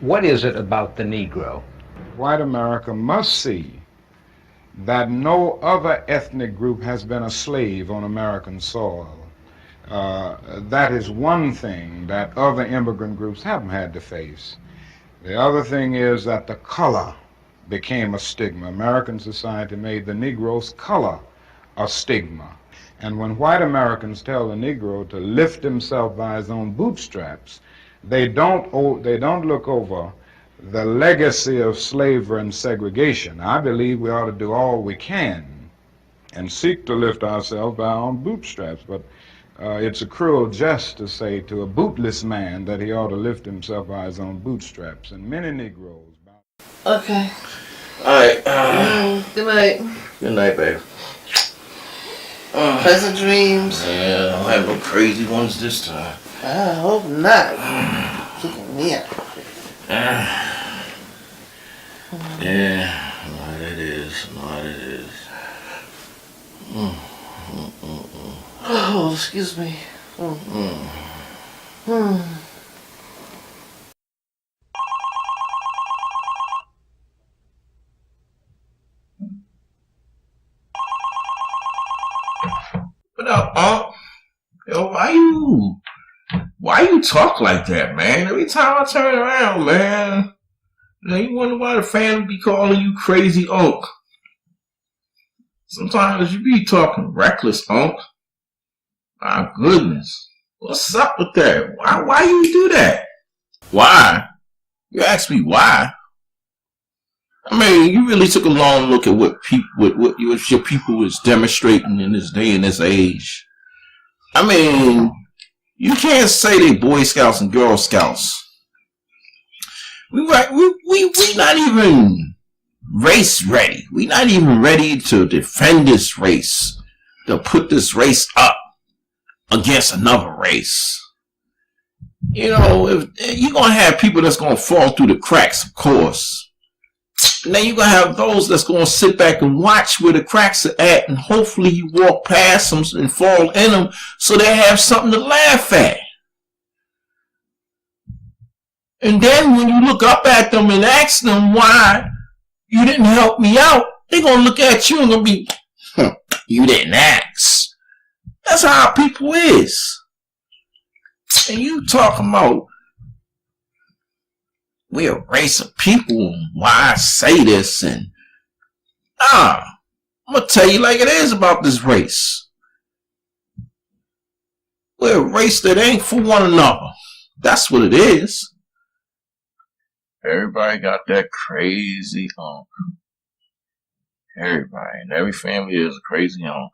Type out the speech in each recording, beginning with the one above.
What is it about the Negro? White America must see that no other ethnic group has been a slave on American soil. That is one thing that other immigrant groups haven't had to face. The other thing is that the color became a stigma. American society made the Negro's color a stigma. And when white Americans tell the Negro to lift himself by his own bootstraps, they don't look over the legacy of slavery and segregation. I believe we ought to do all we can and seek to lift ourselves by our own bootstraps, but it's a cruel jest to say to a bootless man that he ought to lift himself by his own bootstraps. And many Negroes. Okay. Alright. Good night. Good night, babe. Pleasant dreams. Yeah, I don't have no crazy ones this time. I hope not. Kicking me out. Yeah, Lord it is. Lord it is. Oh, excuse me. What up, Unc? Yo, why you talk like that, man? Every time I turn around, man, you wonder why the family be calling you Crazy Unc. Sometimes you be talking reckless, Unc. My goodness. What's up with that? Why you do that? Why? You ask me why? I mean, you really took a long look at what your people was demonstrating in this day and this age. I mean, you can't say they Boy Scouts and Girl Scouts. We not even race ready. We not even ready to defend this race, to put this race up against another race. You know, if you're gonna have people that's gonna fall through the cracks, of course. And then you're going to have those that's going to sit back and watch where the cracks are at, and hopefully you walk past them and fall in them so they have something to laugh at. And then when you look up at them and ask them why you didn't help me out, they're going to look at you and going to be, you didn't ask. That's how people is. And you talking about we're a race of people, why I say this, and I'm gonna tell you like it is about this race. We're a race that ain't for one another. That's what it is. Everybody got that crazy unc. Everybody, and every family is a crazy unc.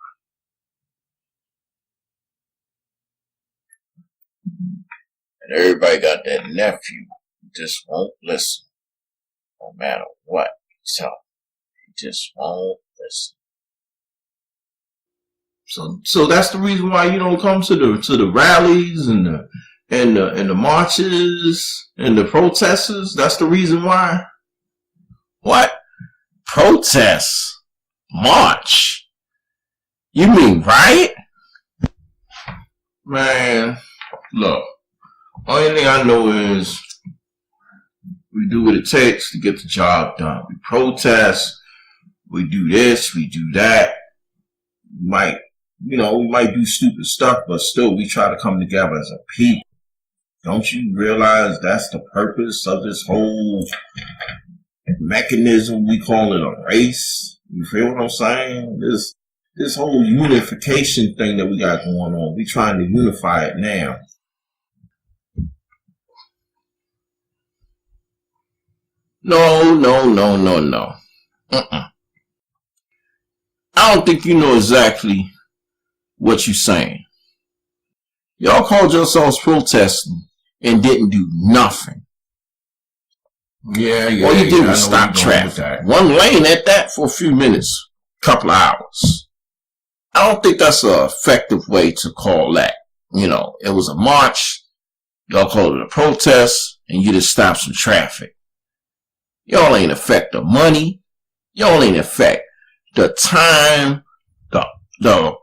And everybody got that nephew. Just won't listen, no matter what you tell him. He just won't listen. So that's the reason why you don't come to the rallies and the marches and the protesters. That's the reason why. What? Protest? March? You mean riot? Man, look. Only thing I know is we do what it takes to get the job done. We protest. We do this. We do that. We might do stupid stuff, but still we try to come together as a people. Don't you realize that's the purpose of this whole mechanism? We call it a race. You feel what I'm saying? This whole unification thing that we got going on. We trying to unify it now. No. I don't think you know exactly what you're saying. Y'all called yourselves protesting and didn't do nothing. Yeah. All you did was stop traffic. One lane at that for a few minutes, couple of hours. I don't think that's an effective way to call that. You know, it was a march. Y'all called it a protest, and you just stopped some traffic. Y'all ain't affect the money. Y'all ain't affect the time. The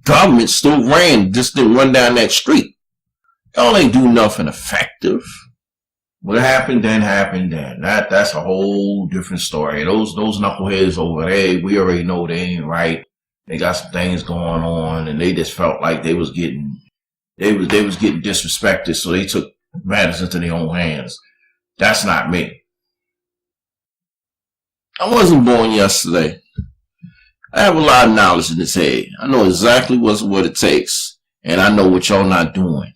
government still ran, just didn't run down that street. Y'all ain't do nothing effective. What happened then happened then. That's a whole different story. Those knuckleheads over there, we already know they ain't right. They got some things going on, and they just felt like they was getting disrespected, so they took matters into their own hands. That's not me. I wasn't born yesterday. I have a lot of knowledge in this head. I know exactly what it takes, and I know what y'all not doing.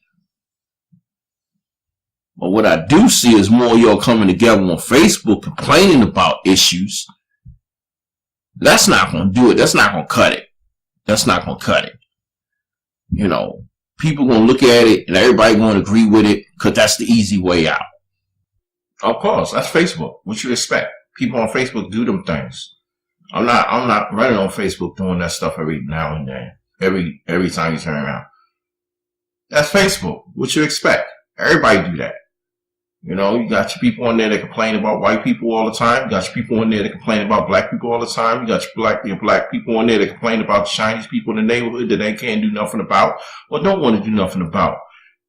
But what I do see is more of y'all coming together on Facebook complaining about issues. That's not going to do it. That's not going to cut it. That's not going to cut it. You know, people going to look at it and everybody going to agree with it because that's the easy way out. Of course, that's Facebook. What you expect? People on Facebook do them things. I'm not running on Facebook doing that stuff every now and then. Every time you turn around. That's Facebook. What you expect? Everybody do that. You know, you got your people on there that complain about white people all the time. You got your people on there that complain about black people all the time. You got your black people on there that complain about the Chinese people in the neighborhood that they can't do nothing about or don't want to do nothing about.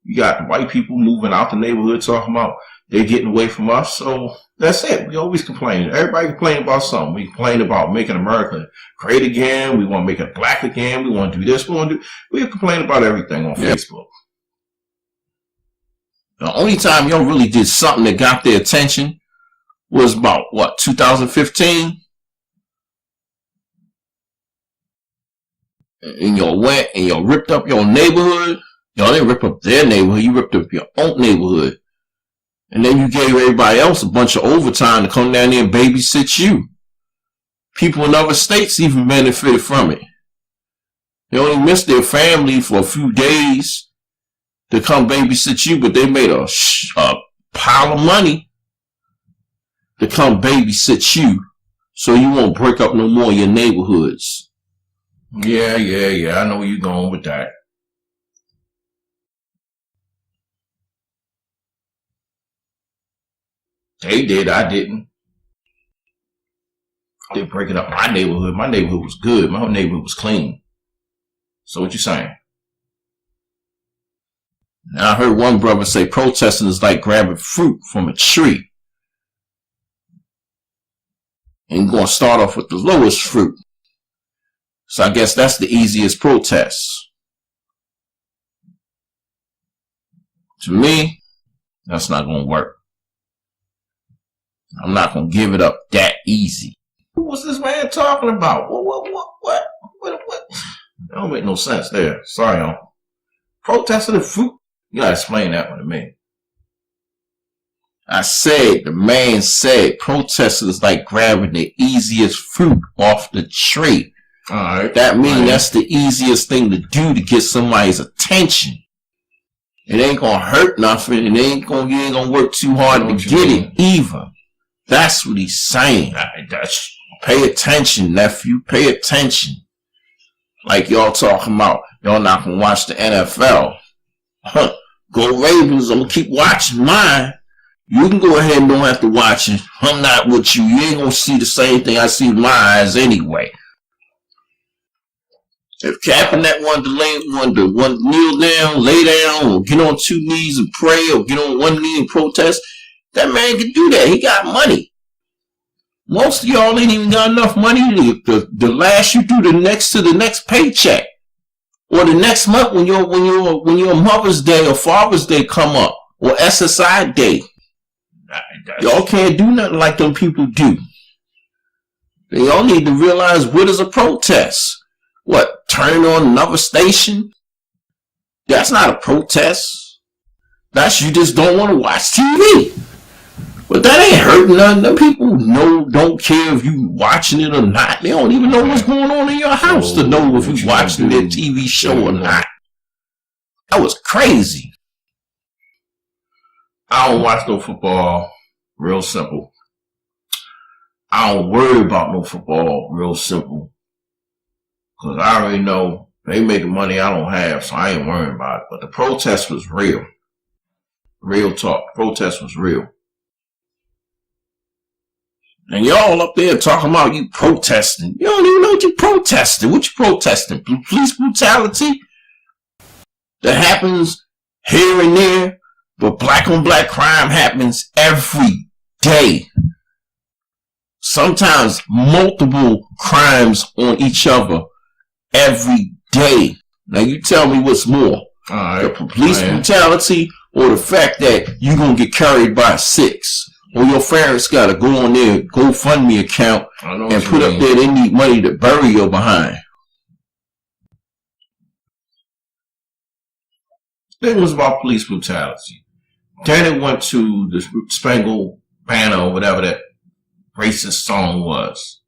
You got the white people moving out the neighborhood talking about they're getting away from us. So that's it. We always complain. Everybody complain about something. We complain about making America great again. We want to make it black again. We want to do this. We complain about everything on Facebook. The only time y'all really did something that got their attention was about, 2015? And y'all went and y'all ripped up your neighborhood. Y'all didn't rip up their neighborhood. You ripped up your own neighborhood. And then you gave everybody else a bunch of overtime to come down there and babysit you. People in other states even benefited from it. They only missed their family for a few days to come babysit you, but they made a pile of money to come babysit you so you won't break up no more in your neighborhoods. Yeah, I know where you're going with that. They did, I didn't. They're breaking up my neighborhood. My neighborhood was good. My neighborhood was clean. So what you saying? Now I heard one brother say protesting is like grabbing fruit from a tree. And you're going to start off with the lowest fruit. So I guess that's the easiest protest. To me, that's not going to work. I'm not going to give it up that easy. What's this man talking about? What? That don't make no sense there. Sorry, y'all. Protesting the fruit? You gotta explain that one to me. The man said protesting is like grabbing the easiest fruit off the tree. Alright. That means that's the easiest thing to do to get somebody's attention. It ain't gonna hurt nothing, and you ain't gonna work too hard to get it either. That's what he's saying. Pay attention, nephew. Pay attention. Like y'all talking about, y'all not gonna watch the NFL. Go Ravens, I'm gonna keep watching mine. You can go ahead and don't have to watch it. I'm not with you. You ain't gonna see the same thing I see with my eyes anyway. If Kaepernick wanted to kneel down, lay down, or get on two knees and pray, or get on one knee and protest, that man can do that. He got money. Most of y'all ain't even got enough money to last you through the next paycheck. Or the next month when your Mother's Day or Father's Day come up, or SSI Day. Y'all can't do nothing like them people do. Y'all need to realize what is a protest. What, turning on another station? That's not a protest. That's you just don't want to watch TV. But that ain't hurting nothing. Them people don't care if you watching it or not. They don't even know what's going on in your house to know if you watching their TV show or not. That was crazy. I don't watch no football. Real simple. I don't worry about no football. Real simple. Because I already know they making money I don't have, so I ain't worrying about it. But the protest was real. Real talk. The protest was real. And y'all up there talking about you protesting. You don't even know what you're protesting. What you protesting? Police brutality that happens here and there, But black on black crime happens every day. Sometimes multiple crimes on each other every day. Now you tell me what's more. The police brutality or the fact that you're going to get carried by 6. Or your parents got to go on their GoFundMe account and put up there they need money to bury your behind. It was about police brutality. Then it went to the Spangled Banner or whatever that racist song was.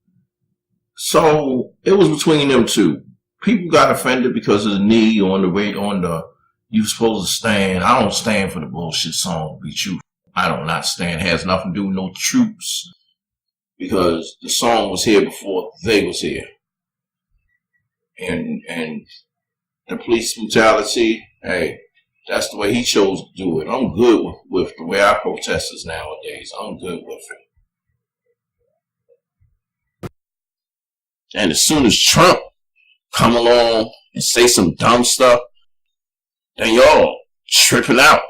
So it was between them two. People got offended because of the knee on the way on the you supposed to stand. I don't stand for the bullshit song, to be truthful. I don't not stand. It has nothing to do with no troops. Because the song was here before they was here. And the police brutality, hey, that's the way he chose to do it. I'm good with the way our protesters nowadays. I'm good with it. And as soon as Trump come along and say some dumb stuff, then y'all tripping out.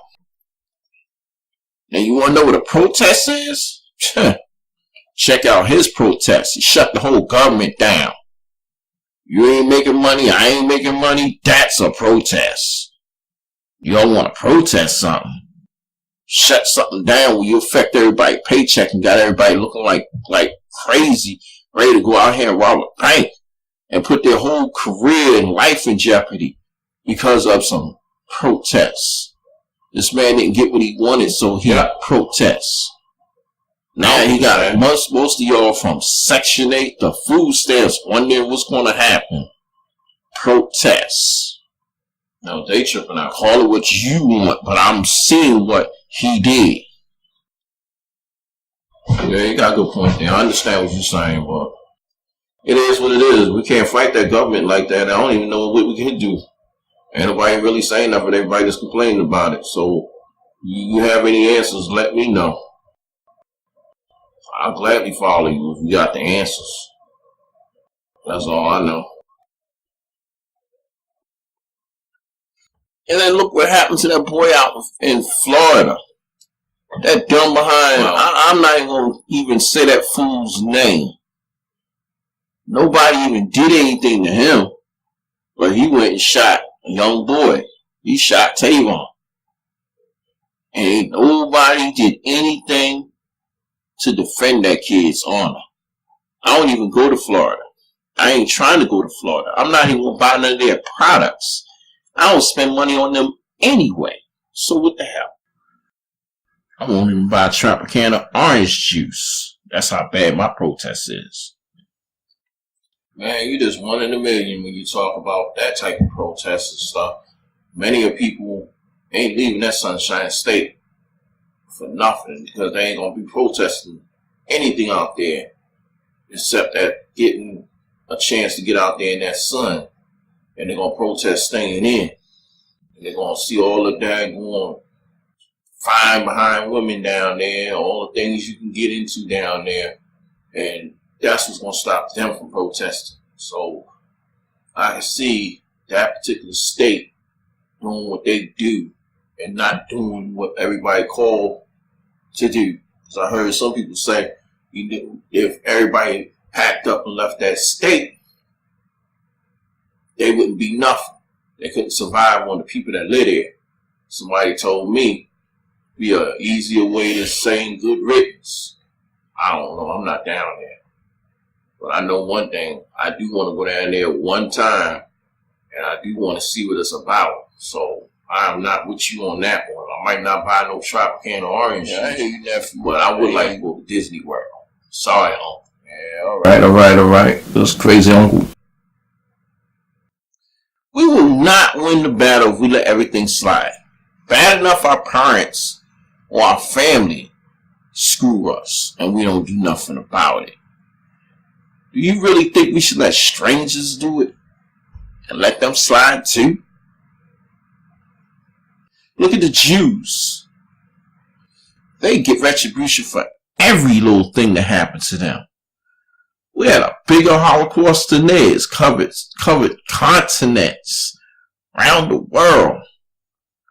And you want to know what a protest is? Check out his protest. He shut the whole government down. You ain't making money, I ain't making money. That's a protest. Y'all want to protest something. Shut something down where you affect everybody's paycheck and got everybody looking like crazy, ready to go out here and rob a bank and put their whole career and life in jeopardy because of some protests. This man didn't get what he wanted, so he protests. Now he got most of y'all from Section 8, the food stamps, wondering what's going to happen. Protests. Now they tripping out. Call it what you want, but I'm seeing what he did. Yeah, you got a good point there. I understand what you're saying, but it is what it is. We can't fight that government like that. I don't even know what we can do. Ain't nobody really saying nothing. Everybody just complaining about it. So, you have any answers, let me know. I'll gladly follow you if you got the answers. That's all I know. And then look what happened to that boy out in Florida. That dumb behind. I'm not even going to even say that fool's name. Nobody even did anything to him. But he went and shot a young boy. He shot Tavon. And ain't nobody did anything to defend that kid's honor. I don't even go to Florida. I ain't trying to go to Florida. I'm not even going to buy none of their products. I don't spend money on them anyway. So what the hell? I won't even buy a Tropicana of orange juice. That's how bad my protest is. Man, you just one in a million when you talk about that type of protest and stuff. Many of people ain't leaving that Sunshine State for nothing because they ain't going to be protesting anything out there except that getting a chance to get out there in that sun. And they're going to protest staying in. And they're going to see all the daggone fine behind women down there, all the things you can get into down there. And that's what's going to stop them from protesting. So I can see that particular state doing what they do and not doing what everybody called to do. Because I heard some people say, if everybody packed up and left that state, they wouldn't be nothing. They couldn't survive on the people that live there. Somebody told me be an easier way to saying good riddance. I don't know. I'm not down there. But I know one thing. I do want to go down there one time, and I do want to see what it's about. So I'm not with you on that one. I might not buy no Tropicana orange juice, but I would like to go to Disney World. Sorry, Uncle. Yeah, all right. That's crazy, Uncle. We will not win the battle if we let everything slide. Bad enough our parents or our family screw us and we don't do nothing about it. Do you really think we should let strangers do it and let them slide too? Look at the Jews. They get retribution for every little thing that happened to them. We had a bigger Holocaust than theirs, covered continents around the world.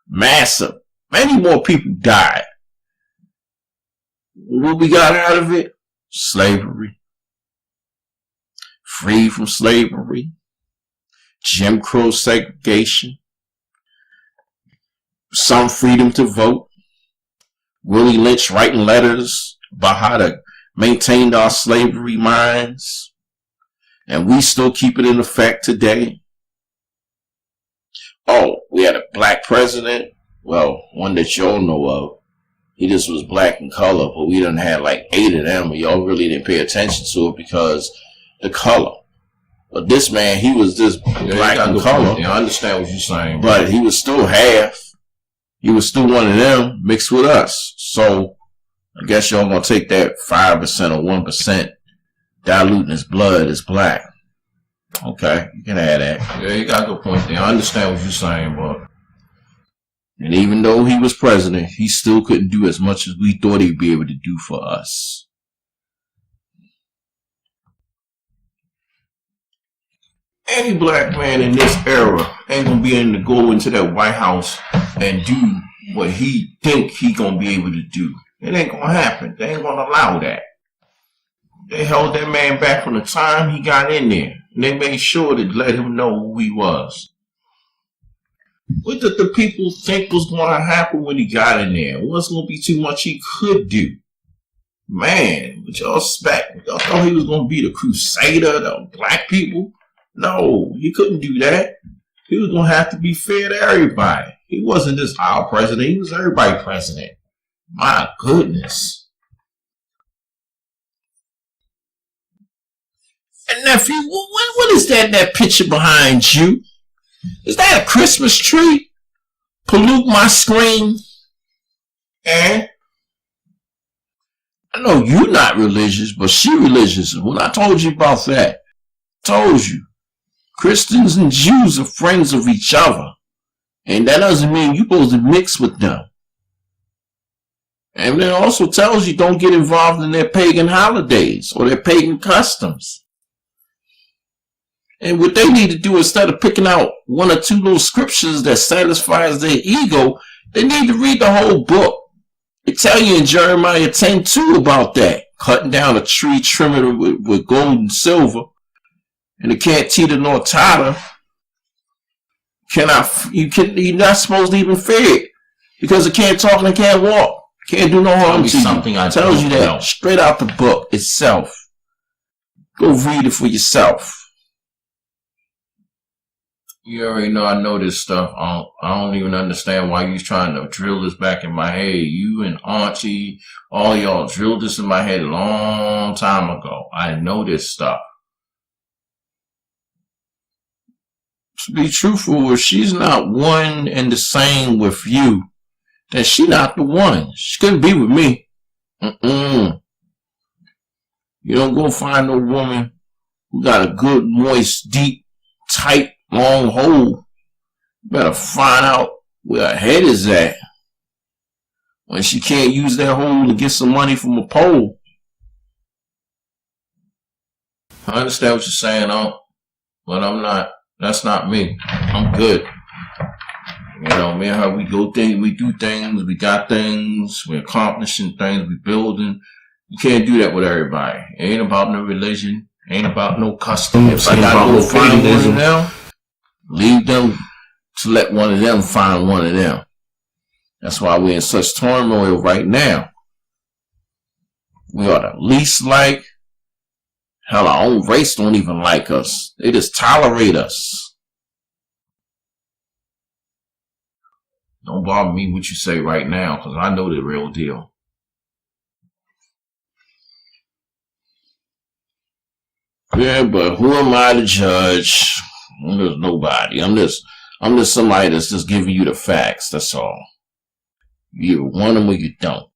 Massive Many more people died. What we got out of it? Slavery. Free from slavery. Jim Crow segregation. Some freedom to vote. Willie Lynch writing letters about how to maintain our slavery minds. And we still keep it in effect today. Oh, we had a black president. Well, one that y'all know of. He just was black in color, but we done had like 8 of them. Y'all really didn't pay attention to it because the color. But this man, he was just black in color. I understand what you're saying. But he was still half. He was still one of them mixed with us. So I guess y'all gonna take that 5% or 1% diluting his blood as black. Okay, you can add that. Yeah, you got a good point there. I understand what you're saying, but. And even though he was president, he still couldn't do as much as we thought he'd be able to do for us. Any black man in this era ain't gonna be able to go into that White House and do what he think he gonna be able to do. It ain't gonna happen. They ain't gonna allow that. They held that man back from the time he got in there. And they made sure to let him know who he was. What did the people think was going to happen when he got in there? It wasn't going to be too much he could do. Man, what y'all expect? Y'all thought he was going to be the crusader, the black people? No, he couldn't do that. He was going to have to be fair to everybody. He wasn't just our president. He was everybody's president. My goodness. And nephew, what is that picture behind you? Is that a Christmas tree? Pollute my screen? Eh? I know you're not religious, but she religious. When I told you about that, I told you. Christians and Jews are friends of each other. And that doesn't mean you're supposed to mix with them. And it also tells you don't get involved in their pagan holidays or their pagan customs. And what they need to do, instead of picking out 1 or 2 little scriptures that satisfies their ego, they need to read the whole book. They tell you in Jeremiah 10:2 about that. Cutting down a tree, trimming it with gold and silver. And it can't teeter nor totter. You're not supposed to even fear it. Because it can't talk and it can't walk. Can't do no harm to you. It tells you that straight out the book itself. Go read it for yourself. You already know I know this stuff. I don't even understand why you trying to drill this back in my head. You and Auntie, all y'all drilled this in my head a long time ago. I know this stuff. To be truthful, if she's not one and the same with you, then she not the one. She couldn't be with me. You don't go find no woman who got a good, moist, deep, tight, long hole. You better find out where her head is at. When she can't use that hole to get some money from a pole. I understand what you're saying, but I'm not. That's not me. I'm good. You know, me and her, we do things, we got things, we're accomplishing things, we building. You can't do that with everybody. It ain't about no religion, ain't about no custom. If I gotta go find one of them, leave them to let one of them find one of them. That's why we're in such turmoil right now. We are the least like. Hell, our own race don't even like us. They just tolerate us. Don't bother me what you say right now, because I know the real deal. Yeah, but who am I to judge? There's nobody. I'm just somebody that's just giving you the facts. That's all. You either want them or you don't.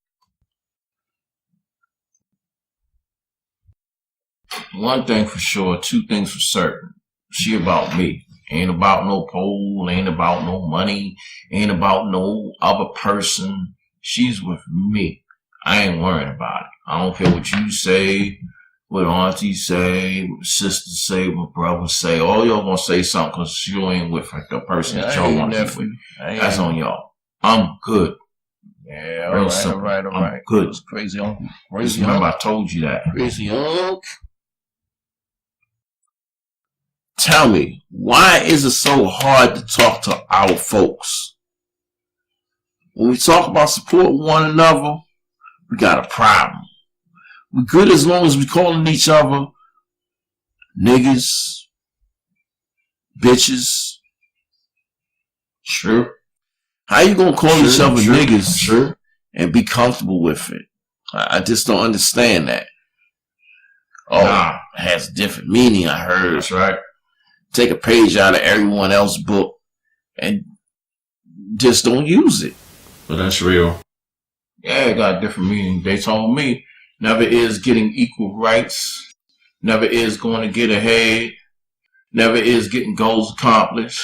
One thing for sure, 2 things for certain. She about me. Ain't about no pole, ain't about no money, ain't about no other person. She's with me. I ain't worrying about it. I don't care what you say, what Auntie say, what sisters say, what brothers say. All y'all gonna say something because you ain't with the person that y'all want to be with. That's on y'all. I'm good. Yeah, Real all simple. right. I'm good. Crazy Unc. Just Crazy remember Unc. I told you that. Crazy Unc. Tell me, why is it so hard to talk to our folks? When we talk about supporting one another, we got a problem. We're good as long as we calling each other niggas, bitches. True. How you gonna call each other niggas True. and be comfortable with it? I just don't understand that. Oh, Nah. it has different meaning, I heard. That's right. Take a page out of everyone else's book and just don't use it. But that's real. Yeah, it got different meaning. They told me never is getting equal rights, never is going to get ahead, never is getting goals accomplished,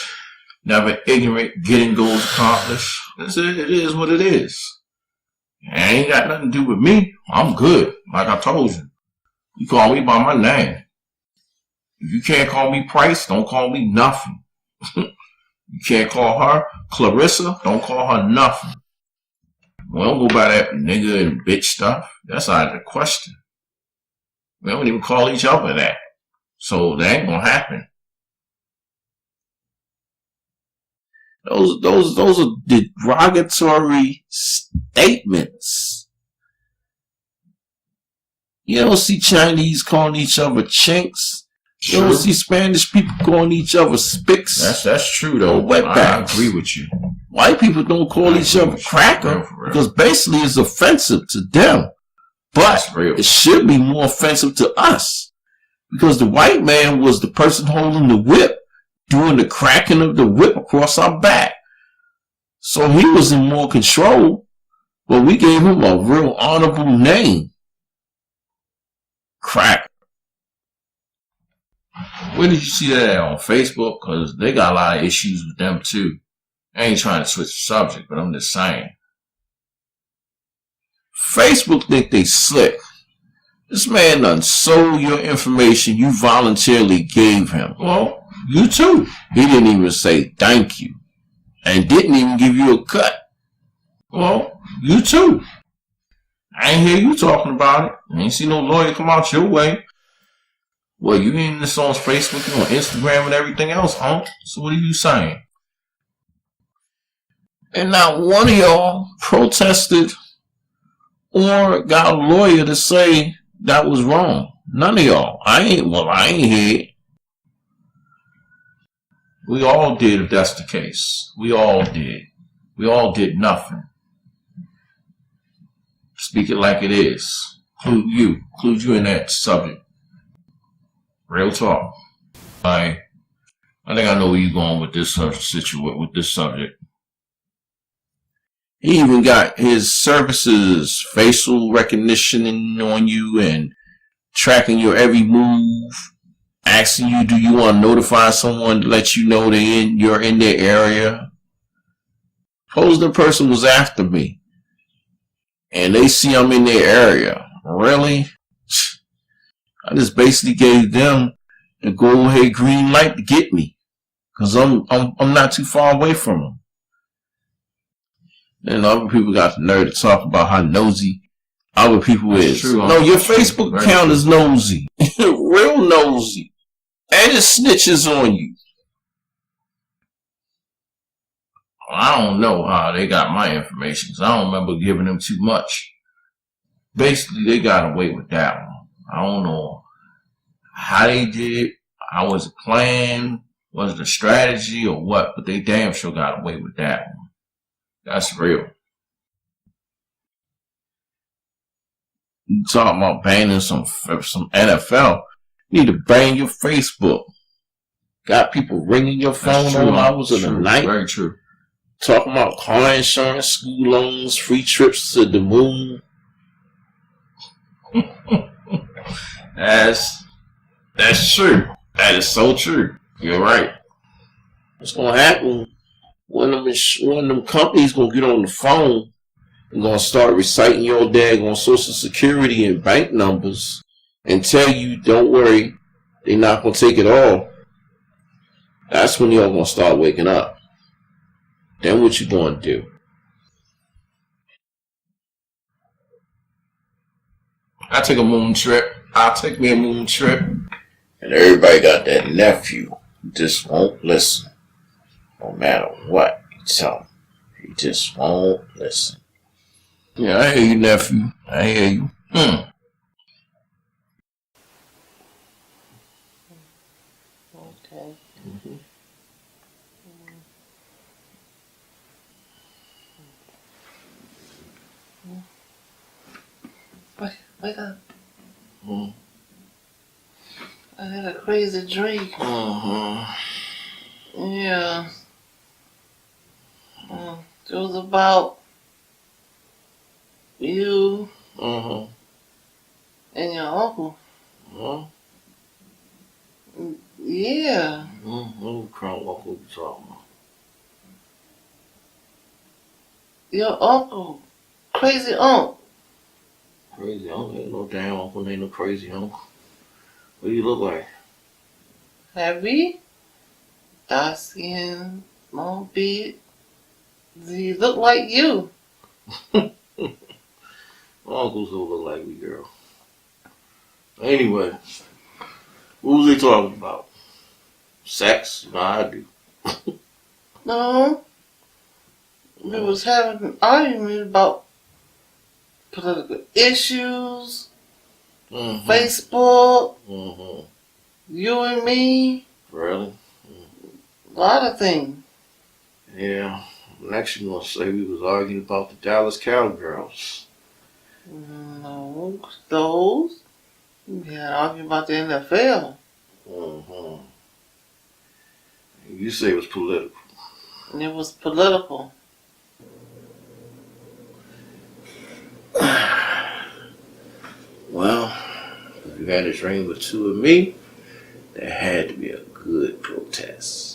never ignorant getting goals accomplished. It is what it is. It ain't got nothing to do with me. I'm good. Like I told you. You call me by my name. If you can't call me Price, don't call me nothing. You can't call her Clarissa, don't call her nothing. We don't go by that nigga and bitch stuff. That's out of the question. We don't even call each other that. So that ain't gonna happen. Those are derogatory statements. You don't see Chinese calling each other chinks. You don't see Spanish people calling each other spicks. That's true though. I agree with you. White people don't call each other cracker because basically it's offensive to them. But it should be more offensive to us because the white man was the person holding the whip, doing the cracking of the whip across our back. So he was in more control, but we gave him a real honorable name. Cracker. Where did you see that at? On Facebook? Because they got a lot of issues with them too. I ain't trying to switch the subject, but I'm just saying. Facebook think they slick. This man done sold your information you voluntarily gave him. Well, you too. He didn't even say thank you. And didn't even give you a cut. Well, you too. I ain't hear you talking about it. I ain't see no lawyer come out your way. Well, you in this on Facebook, you on Instagram and everything else, huh? So what are you saying? And not one of y'all protested or got a lawyer to say that was wrong. None of y'all. I ain't here. We all did if that's the case. We all did. We all did nothing. Speak it like it is. Include you in that subject. Real talk. I think I know where you're going with this with this subject. He even got his services, facial recognition on you and tracking your every move, asking you, do you want to notify someone to let you know you're in their area? Suppose the person was after me and they see I'm in their area. Really? I just basically gave them a go ahead green light to get me because I'm not too far away from them. Then other people got the nerve to talk about how nosy other people is. True, no, your Facebook account is nosy. Real nosy. And it snitches on you. I don't know how they got my information because I don't remember giving them too much. Basically, they got away with that one. I don't know how they did it. How was it planned? Was it a strategy or what? But they damn sure got away with that one. That's real. You talking about banning some NFL. You need to ban your Facebook. Got people ringing your phone all hours of the night. Very true. Talking about car insurance, school loans, free trips to the moon. That's true. That is so true. You're right. What's gonna happen? One of them companies gonna get on the phone and gonna start reciting your daggone social security and bank numbers and tell you, don't worry, they're not gonna take it all. That's when y'all gonna start waking up. Then what you gonna do? I take a moon trip. I'll take me a moon trip. And everybody got that nephew who just won't listen. No matter what you tell him, he just won't listen. Yeah, I hear you, nephew. I hear you. Okay. Wake up. I had a crazy dream. Yeah. It was about you and your uncle. Yeah. What crunk uncle you talking about? Your uncle. Crazy uncle. Crazy uncle? Ain't no damn uncle named no crazy uncle. What do you look like? Heavy. Dark skin. Long beard. He look like you. My uncles don't look like me, girl. Anyway, what was they talking about? Sex? No, I do. No. We was having an argument about political issues, Facebook, you and me, Really? a lot of things. Yeah. Next you gonna say we was arguing about the Dallas Cowgirls. No, those. We had an argument about the NFL. You say it was political. And it was political. Well, if you had a dream with two of me, there had to be a good protest.